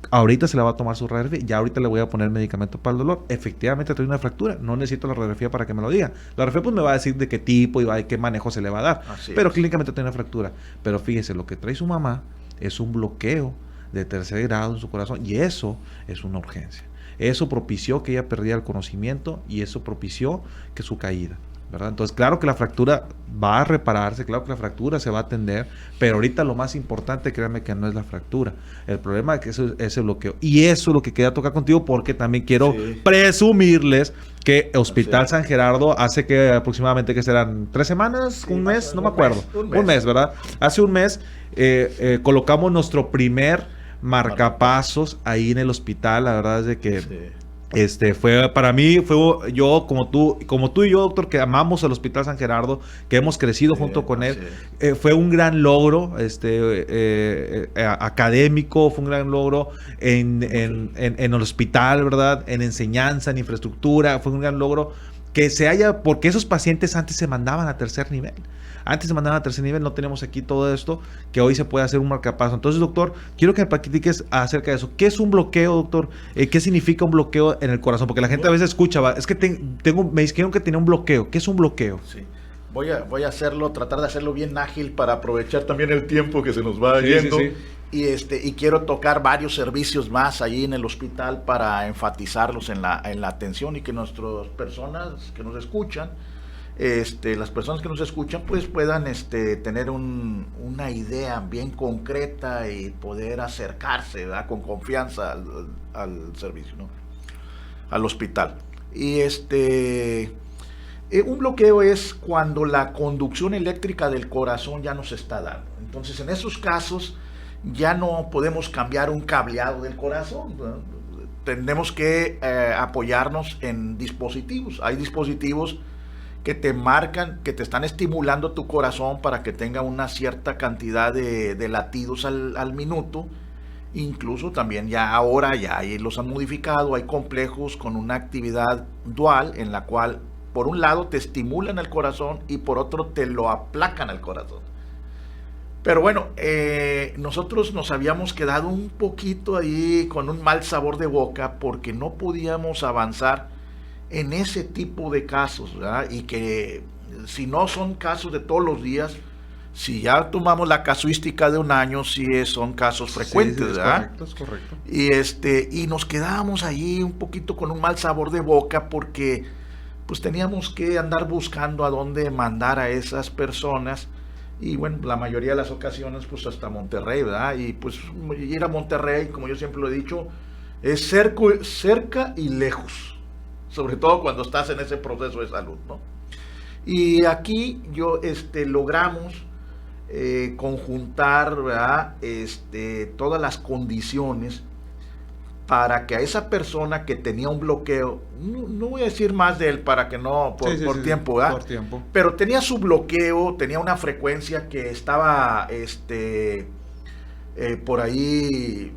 ahorita se le va a tomar su radiografía, ya ahorita le voy a poner medicamento para el dolor. Efectivamente trae una fractura, no necesito la radiografía para que me lo diga. La radiografía pues me va a decir de qué tipo y de qué manejo se le va a dar. Así Pero es. clínicamente tiene una fractura. Pero fíjese, lo que trae su mamá es un bloqueo de tercer grado en su corazón y eso es una urgencia. Eso propició que ella perdiera el conocimiento y eso propició que su caída, ¿verdad? Entonces, claro que la fractura va a repararse, claro que la fractura se va a atender, pero ahorita lo más importante, créanme que no es la fractura. El problema es que eso es el bloqueo. Y eso es lo que quería tocar contigo porque también quiero presumirles que Hospital San Gerardo hace que aproximadamente, que serán 3 semanas, Sí, un mes, no me un acuerdo. mes, Un mes, ¿verdad? Hace un mes colocamos nuestro primer marcapasos ahí en el hospital. La verdad es de que fue para mí, fue yo como tú y yo, doctor, que amamos al Hospital San Gerardo, que hemos crecido junto con él. Fue un gran logro académico, fue un gran logro en el hospital, ¿verdad? En enseñanza, en infraestructura, fue un gran logro que se haya, porque esos pacientes antes se mandaban a tercer nivel. Antes se mandaban a tercer nivel, no tenemos aquí todo esto, que hoy se puede hacer un marcapaso. Entonces, doctor, quiero que me platiques acerca de eso. ¿Qué es un bloqueo, doctor? ¿Qué significa un bloqueo en el corazón? Porque la gente a veces escucha, es que me dijeron que tenía un bloqueo. ¿Qué es un bloqueo? Sí. Voy a hacerlo, tratar de hacerlo bien ágil para aprovechar también el tiempo que se nos va yendo. Sí. Y quiero tocar varios servicios más allí en el hospital para enfatizarlos en la atención y que nuestras personas que nos escuchan, las personas que nos escuchan pues puedan tener una idea bien concreta y poder acercarse, ¿verdad?, con confianza al servicio, ¿no?, al hospital. Y un bloqueo es cuando la conducción eléctrica del corazón ya no se está dando. Entonces, en esos casos ya no podemos cambiar un cableado del corazón, ¿no? Tenemos que apoyarnos en dispositivos. Hay dispositivos que te marcan, que te están estimulando tu corazón para que tenga una cierta cantidad de latidos al minuto. Incluso también ya los han modificado, hay complejos con una actividad dual en la cual por un lado te estimulan el corazón y por otro te lo aplacan al corazón. Pero bueno, nosotros nos habíamos quedado un poquito ahí con un mal sabor de boca porque no podíamos avanzar en ese tipo de casos, ¿verdad? Y que si no son casos de todos los días, si ya tomamos la casuística de un año, sí son casos frecuentes, sí, ¿verdad? Es correcto. Y nos quedábamos ahí un poquito con un mal sabor de boca porque pues teníamos que andar buscando a dónde mandar a esas personas. Y bueno, la mayoría de las ocasiones pues hasta Monterrey, ¿verdad? Y pues ir a Monterrey, como yo siempre lo he dicho, es cerca y lejos. Sobre todo cuando estás en ese proceso de salud, ¿no? Y aquí logramos conjuntar, ¿verdad?, todas las condiciones para que a esa persona que tenía un bloqueo, no voy a decir más de él para que no, por tiempo, ¿verdad? Por tiempo. Pero tenía su bloqueo, tenía una frecuencia que estaba, por ahí,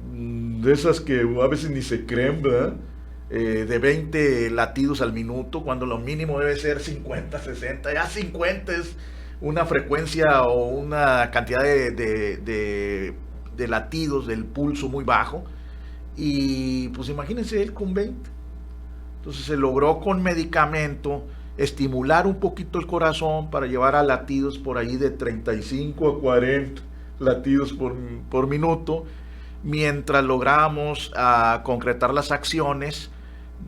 de esas que a veces ni se creen, ¿verdad?, de 20 latidos al minuto, cuando lo mínimo debe ser 50, 60, ya 50 es una frecuencia o una cantidad de latidos del pulso muy bajo, y pues imagínense él con 20. Entonces se logró con medicamento estimular un poquito el corazón para llevar a latidos por ahí de 35 a 40 latidos por minuto, mientras logramos concretar las acciones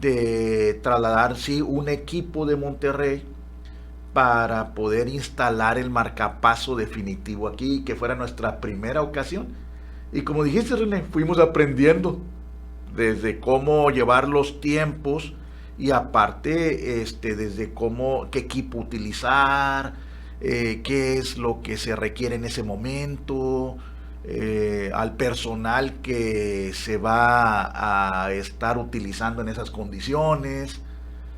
de trasladar un equipo de Monterrey para poder instalar el marcapaso definitivo aquí, que fuera nuestra primera ocasión. Y como dijiste, René, fuimos aprendiendo desde cómo llevar los tiempos y aparte desde qué equipo utilizar, qué es lo que se requiere en ese momento, al personal que se va a estar utilizando en esas condiciones.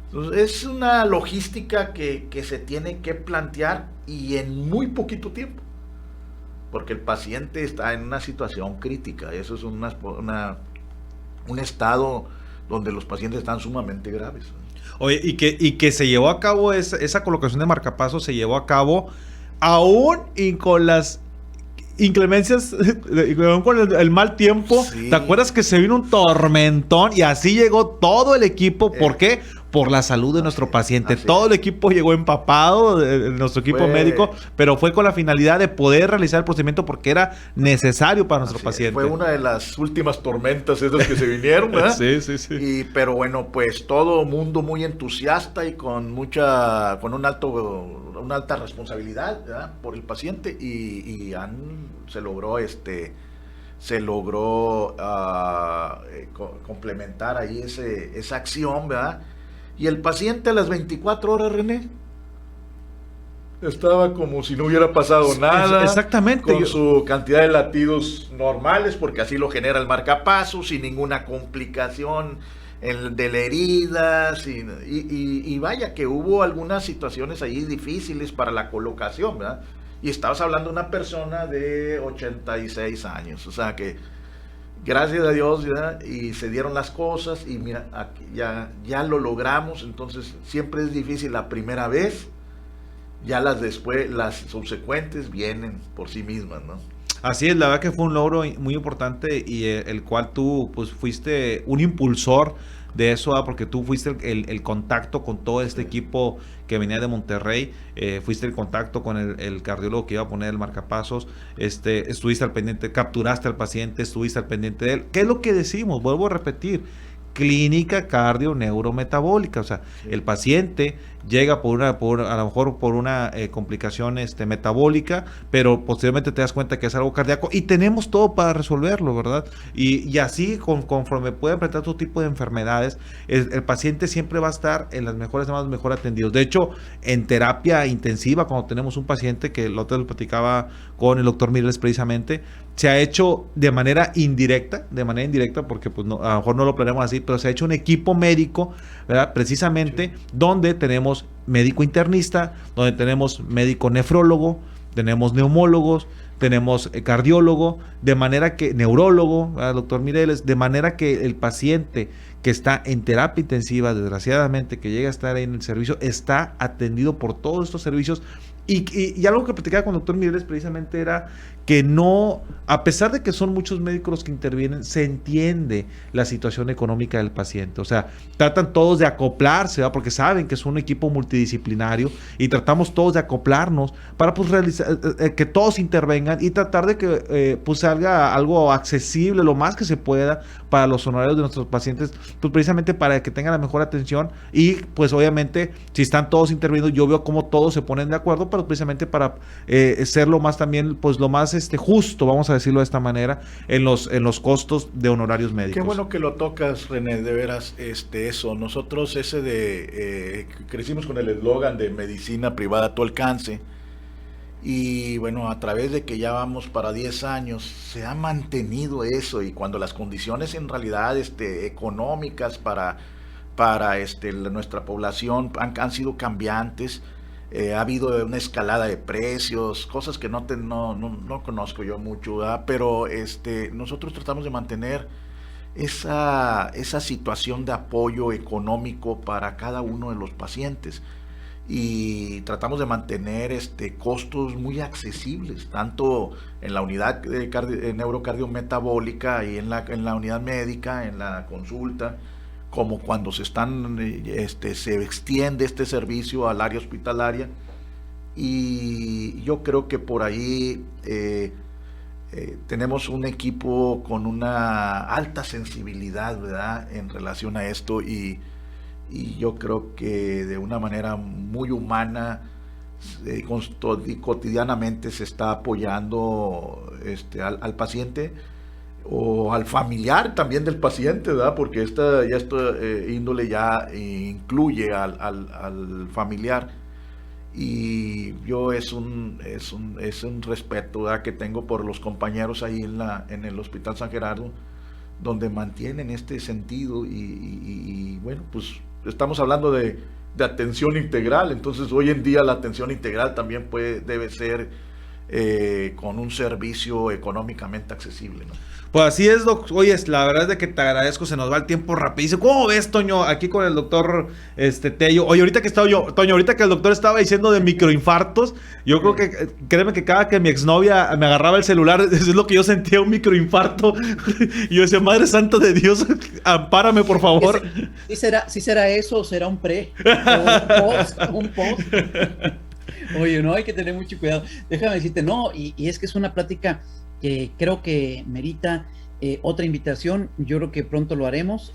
Entonces, es una logística que se tiene que plantear y en muy poquito tiempo, porque el paciente está en una situación crítica. Eso es un estado donde los pacientes están sumamente graves. Oye, y que se llevó a cabo esa colocación de marcapasos, se llevó a cabo aún y con las inclemencias, con el mal tiempo. Sí. ¿Te acuerdas que se vino un tormentón y así llegó todo el equipo? ¿Por qué? Por la salud de nuestro paciente. Todo el equipo llegó empapado, nuestro equipo médico, pero fue con la finalidad de poder realizar el procedimiento porque era necesario para nuestro paciente. Fue una de las últimas tormentas esas que se vinieron, ¿verdad? Sí. Pero bueno, pues todo mundo muy entusiasta y con una alta responsabilidad, ¿verdad? Por el paciente y se logró complementar ahí esa acción, ¿verdad? Y el paciente a las 24 horas, René, estaba como si no hubiera pasado nada. Exactamente. Con su cantidad de latidos normales, porque así lo genera el marcapasos, sin ninguna complicación de la herida. Y vaya que hubo algunas situaciones ahí difíciles para la colocación, ¿verdad? Y estabas hablando de una persona de 86 años, o sea que gracias a Dios, ¿verdad? Y se dieron las cosas y mira, aquí ya lo logramos. Entonces siempre es difícil la primera vez, ya las subsecuentes vienen por sí mismas, ¿no? Así es, la verdad que fue un logro muy importante y el cual tú pues fuiste un impulsor de eso, porque tú fuiste el contacto con todo este equipo que venía de Monterrey, fuiste el contacto con el cardiólogo que iba a poner el marcapasos, estuviste al pendiente, capturaste al paciente, estuviste al pendiente de él. ¿Qué es lo que decimos? Vuelvo a repetir, clínica cardio-neurometabólica, o sea, el paciente llega a lo mejor por una complicación metabólica, pero posteriormente te das cuenta que es algo cardíaco y tenemos todo para resolverlo, ¿verdad? Y así conforme puede enfrentar todo tipo de enfermedades, el paciente siempre va a estar en las mejores zonas mejor atendidos. De hecho, en terapia intensiva, cuando tenemos un paciente, que lo platicaba con el doctor Mireles precisamente, se ha hecho de manera indirecta, porque pues no, a lo mejor no lo planeamos así, pero se ha hecho un equipo médico, ¿verdad? Precisamente donde tenemos médico internista, donde tenemos médico nefrólogo, tenemos neumólogos, tenemos cardiólogo, de manera que, neurólogo, ¿verdad, doctor Mireles? De manera que el paciente que está en terapia intensiva, desgraciadamente, que llega a estar ahí en el servicio, está atendido por todos estos servicios. Y algo que platicaba con el doctor Mireles precisamente era que no, a pesar de que son muchos médicos los que intervienen, se entiende la situación económica del paciente. O sea, tratan todos de acoplarse, ¿verdad? Porque saben que es un equipo multidisciplinario y tratamos todos de acoplarnos para pues realizar, que todos intervengan y tratar de que pues salga algo accesible lo más que se pueda para los honorarios de nuestros pacientes, pues precisamente para que tengan la mejor atención y pues obviamente si están todos interviniendo, yo veo cómo todos se ponen de acuerdo, pero precisamente para ser lo más también, pues lo más justo, vamos a decirlo de esta manera, en los costos de honorarios médicos. Qué bueno que lo tocas, René, de veras, eso. Nosotros crecimos con el eslogan de medicina privada a tu alcance. Y bueno, a través de que ya vamos para 10 años, se ha mantenido eso, y cuando las condiciones en realidad económicas para nuestra población han sido cambiantes, ha habido una escalada de precios, cosas que no conozco yo mucho, ¿verdad? Pero nosotros tratamos de mantener esa situación de apoyo económico para cada uno de los pacientes. Y tratamos de mantener costos muy accesibles, tanto en la unidad neurocardiometabólica y en la unidad médica, en la consulta, como cuando se extiende este servicio al área hospitalaria. Y yo creo que por ahí tenemos un equipo con una alta sensibilidad, ¿verdad?, en relación a esto, y yo creo que de una manera muy humana cotidianamente se está apoyando al paciente o al familiar también del paciente, ¿verdad? Porque esta índole ya incluye al familiar. Y yo es un respeto, ¿verdad?, que tengo por los compañeros ahí en el Hospital San Gerardo, donde mantienen este sentido y bueno, pues estamos hablando de atención integral. Entonces hoy en día la atención integral también debe ser con un servicio económicamente accesible, ¿no? Pues así es, Doc. Oye, la verdad es de que te agradezco, se nos va el tiempo rapidísimo. ¿Cómo ves, Toño, aquí con el doctor Tello? Oye, ahorita que estaba Toño, ahorita que el doctor estaba diciendo de microinfartos, yo creo que, créeme que cada que mi exnovia me agarraba el celular, es lo que yo sentía, un microinfarto. Y yo decía, Madre Santa de Dios, ampárame, por favor. ¿Sí será eso o será un pre? ¿O un post? Oye, no, hay que tener mucho cuidado. Déjame decirte, no, y es que es una plática que creo que merita otra invitación. Yo creo que pronto lo haremos,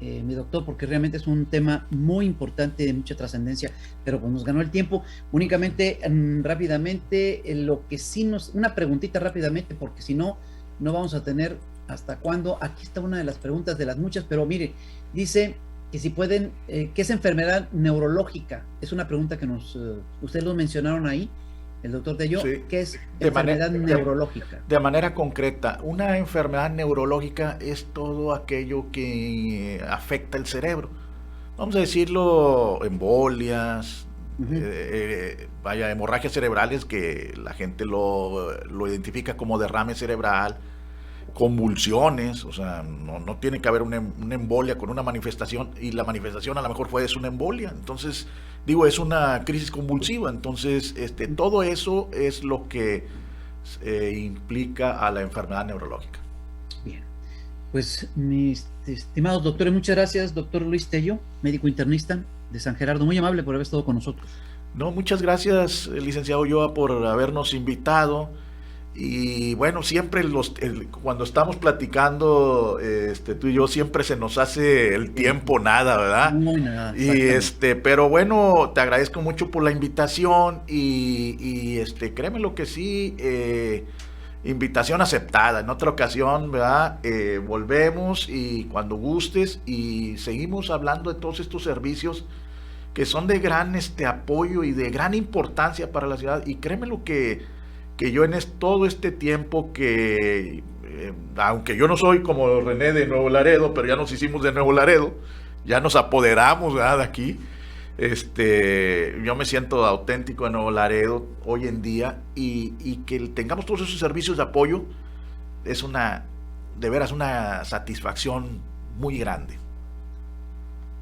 mi doctor, porque realmente es un tema muy importante, de mucha trascendencia, pero pues nos ganó el tiempo. Únicamente, rápidamente, lo que sí una preguntita rápidamente, porque si no, no vamos a tener hasta cuándo. Aquí está una de las preguntas de las muchas, pero mire, dice que si pueden, ¿qué es enfermedad neurológica? Es una pregunta que ustedes lo mencionaron ahí, el doctor Tello. Sí. ¿Qué es enfermedad neurológica? De manera concreta, una enfermedad neurológica es todo aquello que afecta el cerebro. Vamos a decirlo, embolias, hemorragias cerebrales, que la gente lo identifica como derrame cerebral, convulsiones, o sea, no tiene que haber una embolia con una manifestación, y la manifestación a lo mejor es una embolia. Entonces, digo, es una crisis convulsiva. Entonces, todo eso es lo que implica a la enfermedad neurológica. Bien, pues mis estimados doctores, muchas gracias, doctor Luis Tello, médico internista de San Gerardo, muy amable por haber estado con nosotros. No, muchas gracias, licenciado Ulloa, por habernos invitado. Y bueno, siempre cuando estamos platicando, tú y yo, siempre se nos hace el tiempo nada, ¿verdad? Muy nada. Pero bueno, te agradezco mucho por la invitación y créeme lo que sí, invitación aceptada. En otra ocasión, ¿verdad? Volvemos y cuando gustes, y seguimos hablando de todos estos servicios que son de gran apoyo y de gran importancia para la ciudad. Y créeme lo que yo todo este tiempo que, aunque yo no soy como René de Nuevo Laredo, pero ya nos hicimos de Nuevo Laredo, ya nos apoderamos, ¿verdad?, de aquí. Yo me siento auténtico de Nuevo Laredo hoy en día, y que tengamos todos esos servicios de apoyo es de veras una satisfacción muy grande.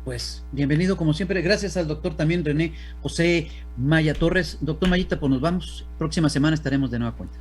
Pues bienvenido como siempre, gracias al doctor también René José Maya Torres. Doctor Mayita, pues nos vamos, próxima semana estaremos de nueva cuenta.